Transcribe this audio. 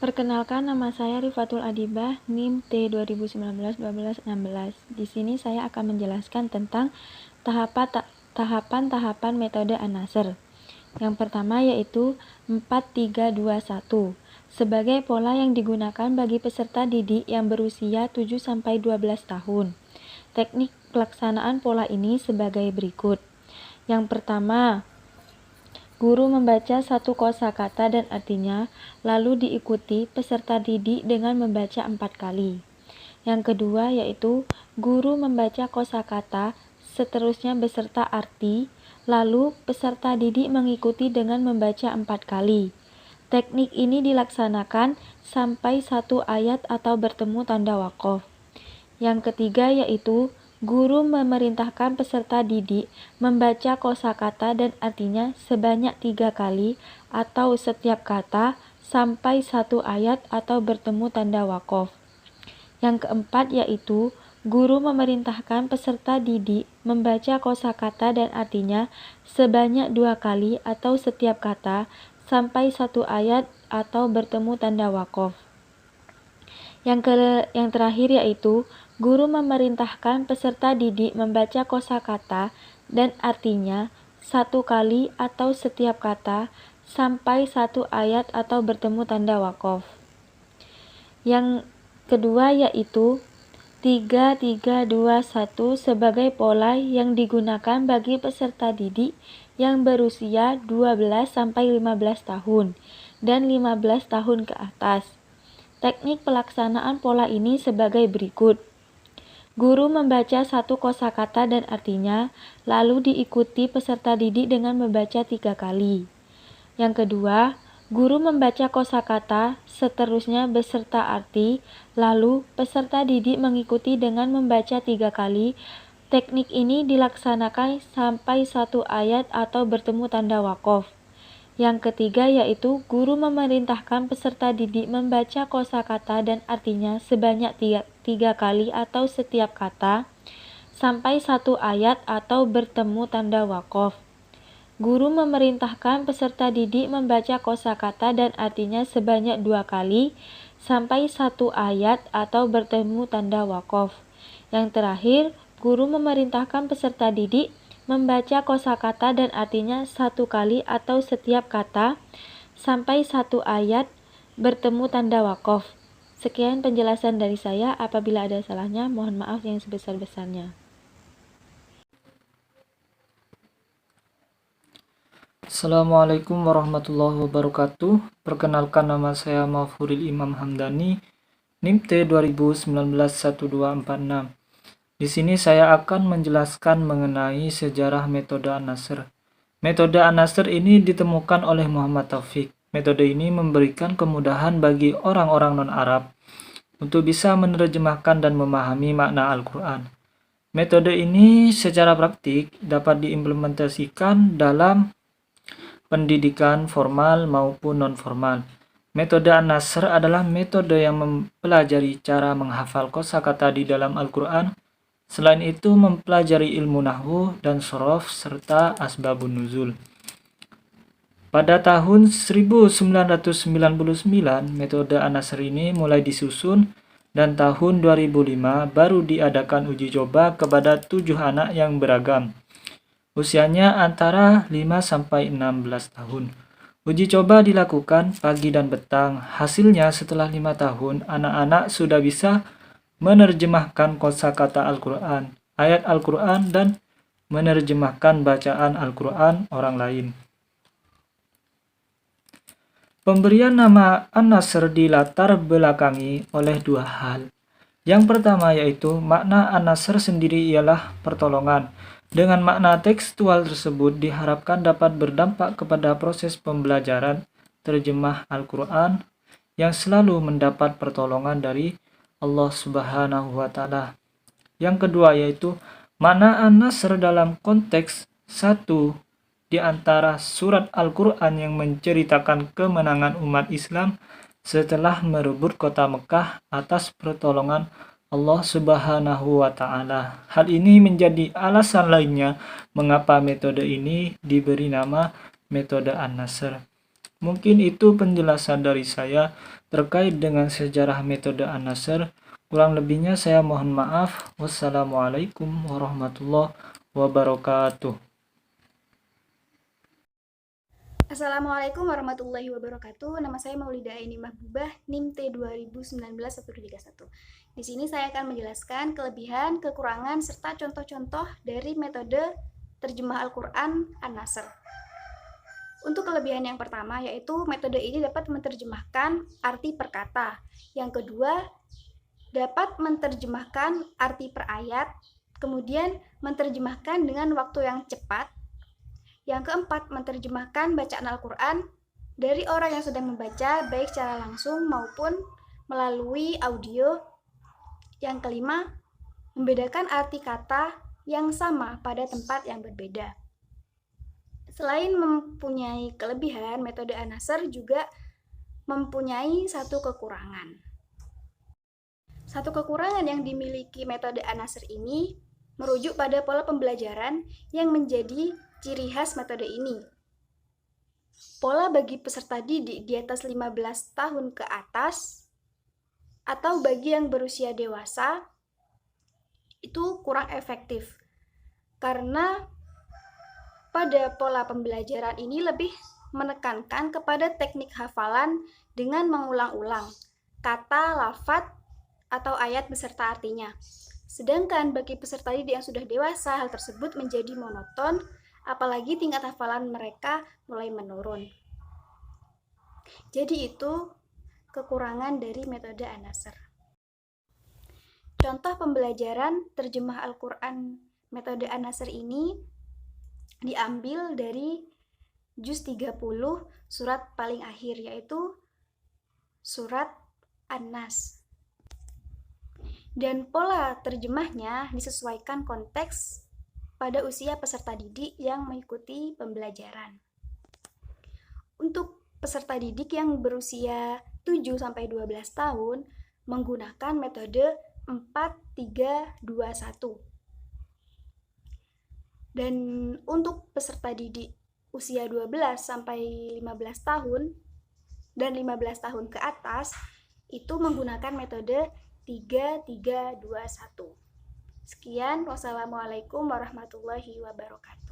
Perkenalkan, nama saya Rifatul Adibah, NIM T 2019-1216. Di sini saya akan menjelaskan tentang tahapan-tahapan metode An-Nasr. Yang pertama yaitu 4-3-2-1 sebagai pola yang digunakan bagi peserta didik yang berusia 7-12 tahun. Teknik pelaksanaan pola ini sebagai berikut. Yang pertama, guru membaca satu kosakata dan artinya, lalu diikuti peserta didik dengan membaca 4 kali. Yang kedua yaitu guru membaca kosakata, seterusnya beserta arti, lalu peserta didik mengikuti dengan membaca 4 kali. Teknik ini dilaksanakan sampai satu ayat atau bertemu tanda waqaf. Yang ketiga yaitu guru memerintahkan peserta didik membaca kosakata dan artinya sebanyak 3 kali atau setiap kata sampai satu ayat atau bertemu tanda waqaf. Yang keempat yaitu guru memerintahkan peserta didik membaca kosakata dan artinya sebanyak 2 kali atau setiap kata sampai satu ayat atau bertemu tanda waqaf. Yang terakhir yaitu guru memerintahkan peserta didik membaca kosakata dan artinya 1 kali atau setiap kata sampai satu ayat atau bertemu tanda waqaf. Yang kedua yaitu 3-3-2-1 sebagai pola yang digunakan bagi peserta didik yang berusia 12-15 tahun dan 15 tahun ke atas. Teknik pelaksanaan pola ini sebagai berikut. Guru membaca satu kosakata dan artinya, lalu diikuti peserta didik dengan membaca 3 kali. Yang kedua, guru membaca kosakata, seterusnya beserta arti, lalu peserta didik mengikuti dengan membaca 3 kali. Teknik ini dilaksanakan sampai satu ayat atau bertemu tanda waqaf. Yang ketiga yaitu guru memerintahkan peserta didik membaca kosakata dan artinya sebanyak 3 kali atau setiap kata sampai satu ayat atau bertemu tanda waqaf. Guru memerintahkan peserta didik membaca kosakata dan artinya sebanyak 2 kali sampai satu ayat atau bertemu tanda waqaf. Yang terakhir, guru memerintahkan peserta didik membaca kosakata dan artinya 1 kali atau setiap kata sampai satu ayat bertemu tanda waqaf. Sekian penjelasan dari saya. Apabila ada salahnya, mohon maaf yang sebesar-besarnya. Assalamualaikum warahmatullahi wabarakatuh. Perkenalkan, nama saya Mahfuril Imam Hamdani, NIM T 2019-1246. Di sini saya akan menjelaskan mengenai sejarah metode An-Nasr. Metode An-Nasr ini ditemukan oleh Muhammad Taufik. Metode ini memberikan kemudahan bagi orang-orang non-Arab untuk bisa menerjemahkan dan memahami makna Al-Quran. Metode ini secara praktik dapat diimplementasikan dalam pendidikan formal maupun non-formal. Metode An-Nasr adalah metode yang mempelajari cara menghafal kosakata di dalam Al-Quran. Selain itu mempelajari ilmu nahwu dan shorof serta asbabun nuzul. Pada tahun 1999, metode An-Nasr ini mulai disusun dan tahun 2005 baru diadakan uji coba kepada 7 anak yang beragam. Usianya antara 5-16 tahun. Uji coba dilakukan pagi dan petang. Hasilnya setelah 5 tahun, anak-anak sudah bisa menerjemahkan kosakata Al-Quran, ayat Al-Quran, dan menerjemahkan bacaan Al-Quran orang lain. Pemberian nama An-Nasr dilatar belakangi oleh 2 hal. Yang pertama yaitu makna An-Nasr sendiri ialah pertolongan. Dengan makna tekstual tersebut diharapkan dapat berdampak kepada proses pembelajaran terjemah Al-Quran yang selalu mendapat pertolongan dari Allah Subhanahu wa Ta'ala. Yang kedua yaitu makna An-Nasr dalam konteks satu di antara surat Al-Quran yang menceritakan kemenangan umat Islam setelah merebut kota Mekah atas pertolongan Allah Subhanahu wa Ta'ala. Hal ini menjadi alasan lainnya mengapa metode ini diberi nama metode An-Nasr. Mungkin itu penjelasan dari saya terkait dengan sejarah metode An-Nasr. Kurang lebihnya saya mohon maaf. Wassalamualaikum warahmatullahi wabarakatuh. Assalamualaikum warahmatullahi wabarakatuh. Nama saya Maulida Aini Mahbubah, NIM T2019-131. Di sini saya akan menjelaskan kelebihan, kekurangan, serta contoh-contoh dari metode terjemah Al-Quran An-Nasr. Untuk kelebihan yang pertama, yaitu metode ini dapat menerjemahkan arti per kata. Yang kedua, dapat menerjemahkan arti per ayat, kemudian menerjemahkan dengan waktu yang cepat. Yang keempat, menerjemahkan bacaan Al-Quran dari orang yang sedang membaca, baik secara langsung maupun melalui audio. Yang kelima, membedakan arti kata yang sama pada tempat yang berbeda. Selain mempunyai kelebihan, metode An-Nasr juga mempunyai satu kekurangan. Satu kekurangan yang dimiliki metode An-Nasr ini merujuk pada pola pembelajaran yang menjadi ciri khas metode ini. Pola bagi peserta didik di atas 15 tahun ke atas atau bagi yang berusia dewasa itu kurang efektif. Karena pada pola pembelajaran ini lebih menekankan kepada teknik hafalan dengan mengulang-ulang kata, lafadz, atau ayat beserta artinya. Sedangkan bagi peserta didik yang sudah dewasa, hal tersebut menjadi monoton, apalagi tingkat hafalan mereka mulai menurun. Jadi itu kekurangan dari metode An-Nasr. Contoh pembelajaran terjemah Al-Quran metode An-Nasr ini diambil dari juz 30 surat paling akhir, yaitu surat An-Nas. Dan pola terjemahnya disesuaikan konteks pada usia peserta didik yang mengikuti pembelajaran. Untuk peserta didik yang berusia 7-12 tahun menggunakan metode 4-3-2-1. Dan untuk peserta didik usia 12-15 tahun dan 15 tahun ke atas itu menggunakan metode 3-3-2-1. Sekian, wassalamualaikum warahmatullahi wabarakatuh.